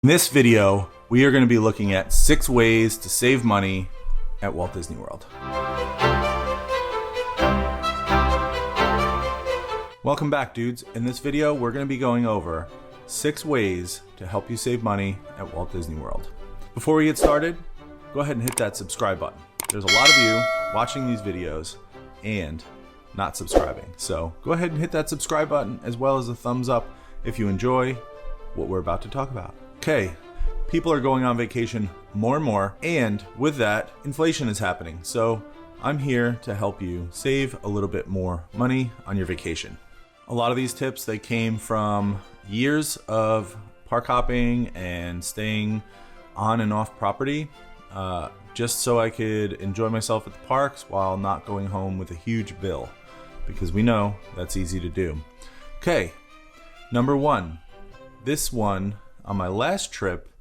In this video, we are going to be looking at 6 ways to save money at Walt Disney World. Welcome back, dudes. In this video, we're going to be going over 6 ways to help you save money at Walt Disney World. Before we get started, go ahead and hit that subscribe button. There's a lot of you watching these videos and not subscribing. So go ahead and hit that subscribe button as well as a thumbs up if you enjoy what we're about to talk about. Okay, people are going on vacation more and more, and with that, inflation is happening. So I'm here to help you save a little bit more money on your vacation. A lot of these tips, they came from years of park hopping and staying on and off property, just so I could enjoy myself at the parks while not going home with a huge bill, because we know that's easy to do. Okay, number 1, this one. On my last trip,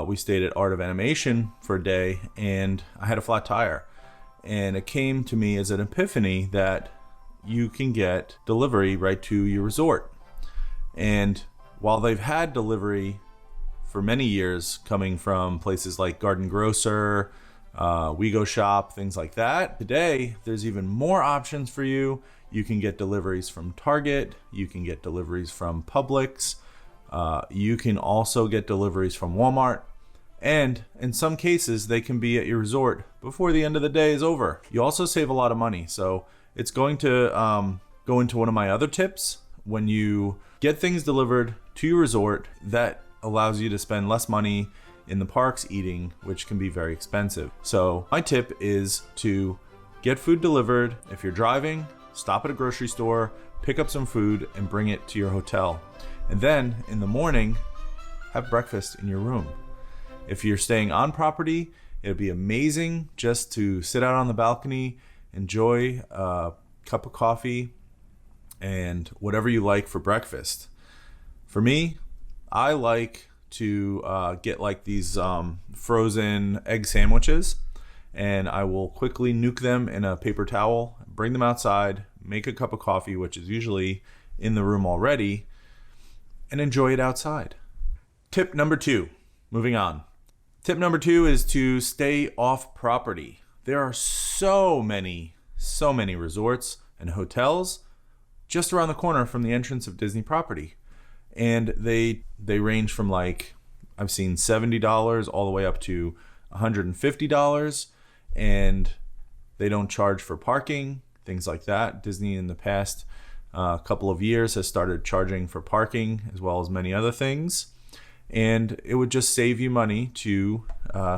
we stayed at Art of Animation for a day, and I had a flat tire. And it came to me as an epiphany that you can get delivery right to your resort. And while they've had delivery for many years, coming from places like Garden Grocer, We Go Shop, things like that, today there's even more options for you. You can get deliveries from Target, you can get deliveries from Publix, you can also get deliveries from Walmart, and in some cases they can be at your resort before the end of the day is over. You also save a lot of money, so it's going to go into one of my other tips. When you get things delivered to your resort, that allows you to spend less money in the parks eating, which can be very expensive. So my tip is to get food delivered. If you're driving, stop at a grocery store, pick up some food and bring it to your hotel. And then in the morning, have breakfast in your room. If you're staying on property, it'd be amazing just to sit out on the balcony, enjoy a cup of coffee and whatever you like for breakfast. For me, I like to get like these frozen egg sandwiches, and I will quickly nuke them in a paper towel, bring them outside, make a cup of coffee, which is usually in the room already, and enjoy it outside. Tip number 2, moving on. Tip number 2 is to stay off property. There are so many resorts and hotels just around the corner from the entrance of Disney property. And they range from, like, I've seen $70 all the way up to $150, and they don't charge for parking, things like that. Disney in the past couple of years has started charging for parking as well as many other things, and it would just save you money to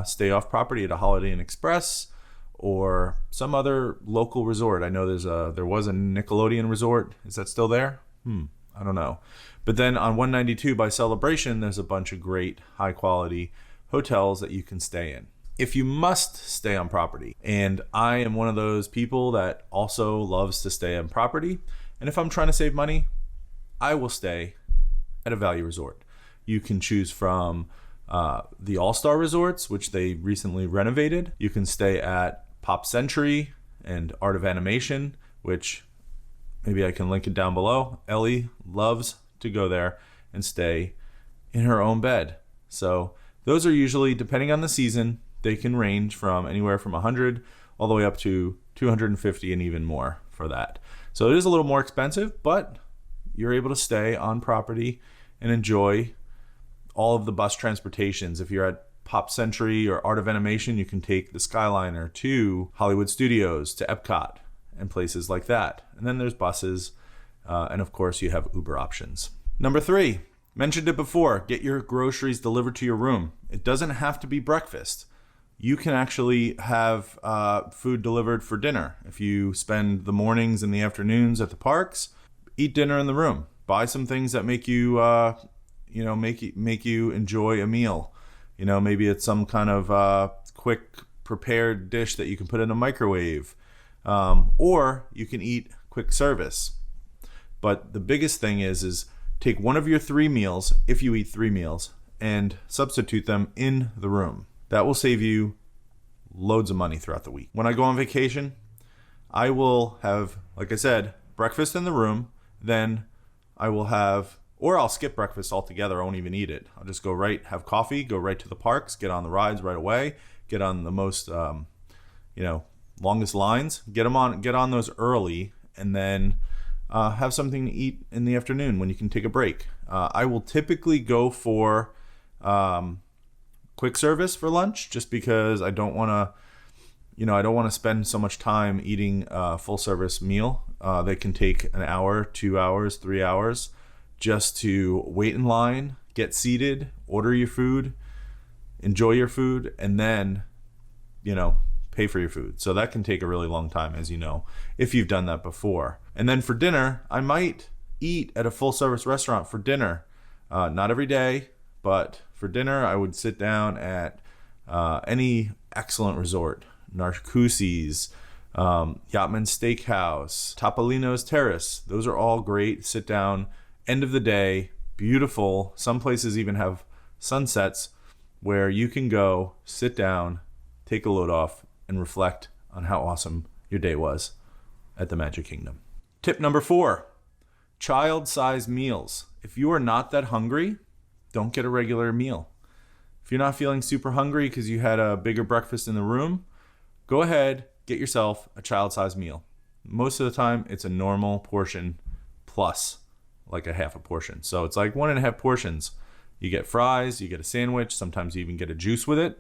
stay off property at a Holiday Inn Express or some other local resort. I know there was a Nickelodeon resort. Is that still there? I don't know. But then on 192 by Celebration, there's a bunch of great high quality hotels that you can stay in if you must stay on property. And I am one of those people that also loves to stay on property. And if I'm trying to save money, I will stay at a value resort. You can choose from the All-Star resorts, which they recently renovated. You can stay at Pop Century and Art of Animation, which maybe I can link it down below. Ellie loves to go there and stay in her own bed. So those are usually, depending on the season, they can range from anywhere from $100 all the way up to $250 and even more for that. So it is a little more expensive, but you're able to stay on property and enjoy all of the bus transportations. If you're at Pop Century or Art of Animation, you can take the Skyliner to Hollywood Studios, to Epcot, and places like that. And then there's buses, and of course you have Uber options. Number 3, mentioned it before, get your groceries delivered to your room. It doesn't have to be breakfast. You can actually have food delivered for dinner. If you spend the mornings and the afternoons at the parks, eat dinner in the room. Buy some things that make you, make you enjoy a meal. Maybe it's some kind of quick prepared dish that you can put in a microwave, or you can eat quick service. But the biggest thing is take one of your 3 meals, if you eat 3 meals, and substitute them in the room. That will save you loads of money throughout the week. When I go on vacation, I will have, like I said, breakfast in the room. Then I will have Or I'll skip breakfast altogether. I won't even eat it. I'll just have coffee, go right to the parks, get on the rides right away, get on the most, longest lines, get on those early, and then have something to eat in the afternoon when you can take a break. I will typically go for quick service for lunch, just because I don't want to spend so much time eating a full service meal. They can take an hour, 2 hours, 3 hours just to wait in line, get seated, order your food, enjoy your food, and then, pay for your food. So that can take a really long time, as you know, if you've done that before. And then for dinner, I might eat at a full service restaurant for dinner. Not every day, but for dinner, I would sit down at any excellent resort. Narcoossee's, Yachtman Steakhouse, Topolino's Terrace. Those are all great sit down, end of the day, beautiful. Some places even have sunsets where you can go, sit down, take a load off, and reflect on how awesome your day was at the Magic Kingdom. Tip number 4, child-sized meals. If you are not that hungry, don't get a regular meal. If you're not feeling super hungry because you had a bigger breakfast in the room, go ahead, get yourself a child-sized meal. Most of the time, it's a normal portion plus like a half a portion. So it's like 1.5 portions. You get fries, you get a sandwich, sometimes you even get a juice with it.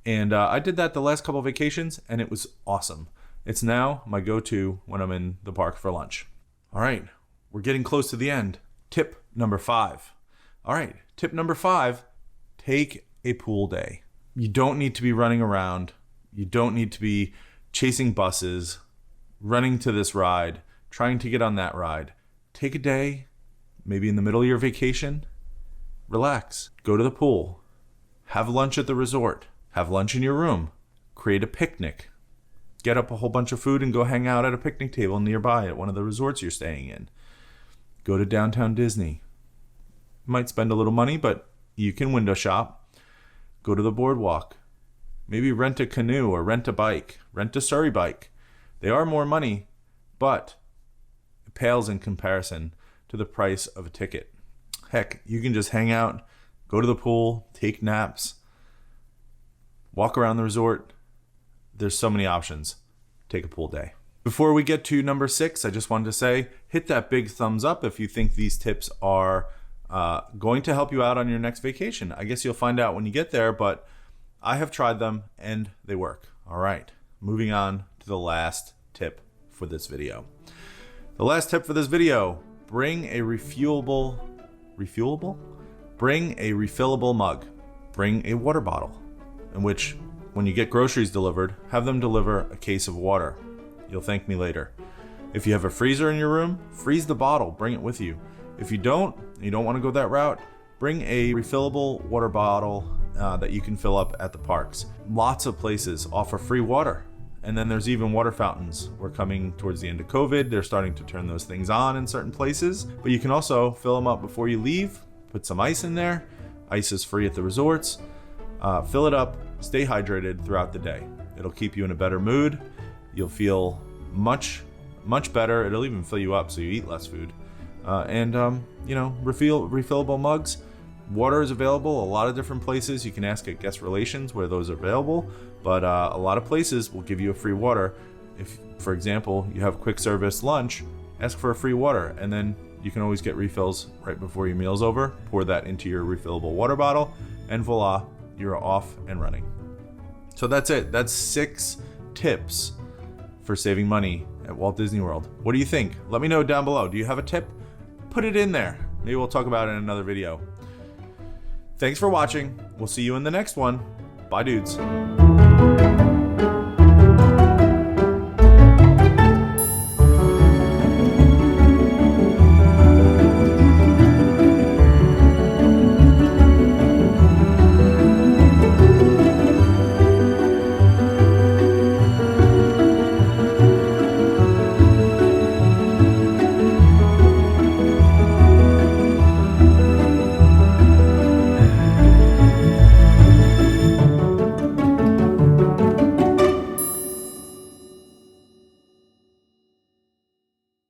And I did that the last couple of vacations, and it was awesome. It's now my go-to when I'm in the park for lunch. All right, we're getting close to the end. Tip number 5. All right, tip number 5, take a pool day. You don't need to be running around. You don't need to be chasing buses, running to this ride, trying to get on that ride. Take a day, maybe in the middle of your vacation, relax, go to the pool, have lunch at the resort, have lunch in your room, create a picnic, get up a whole bunch of food and go hang out at a picnic table nearby at one of the resorts you're staying in. Go to downtown Disney. You might spend a little money, but you can window shop. Go to the boardwalk. Maybe rent a canoe or rent a bike, rent a Surrey bike. They are more money, but it pales in comparison to the price of a ticket. Heck, you can just hang out, go to the pool, take naps, walk around the resort. There's so many options. Take a pool day. Before we get to number 6, I just wanted to say, hit that big thumbs up if you think these tips are going to help you out on your next vacation. I guess you'll find out when you get there, but I have tried them and they work. All right, moving on to the last tip for this video. The last tip for this video, bring a refillable mug. Bring a water bottle, in which when you get groceries delivered, have them deliver a case of water. You'll thank me later. If you have a freezer in your room, freeze the bottle, bring it with you. If you don't want to go that route, bring a refillable water bottle that you can fill up at the parks. Lots of places offer free water. And then there's even water fountains. We're coming towards the end of COVID. They're starting to turn those things on in certain places. But you can also fill them up before you leave. Put some ice in there. Ice is free at the resorts. Fill it up. Stay hydrated throughout the day. It'll keep you in a better mood. You'll feel much better. It'll even fill you up so you eat less food. Refillable mugs. Water is available a lot of different places. You can ask at guest relations where those are available, but a lot of places will give you a free water. If, for example, you have quick service lunch, ask for a free water, and then you can always get refills right before your meal's over. Pour that into your refillable water bottle, and voila, you're off and running. So that's it. That's 6 tips for saving money at Walt Disney World. What do you think? Let me know down below. Do you have a tip? Put it in there. Maybe we'll talk about it in another video. Thanks for watching. We'll see you in the next one. Bye, dudes.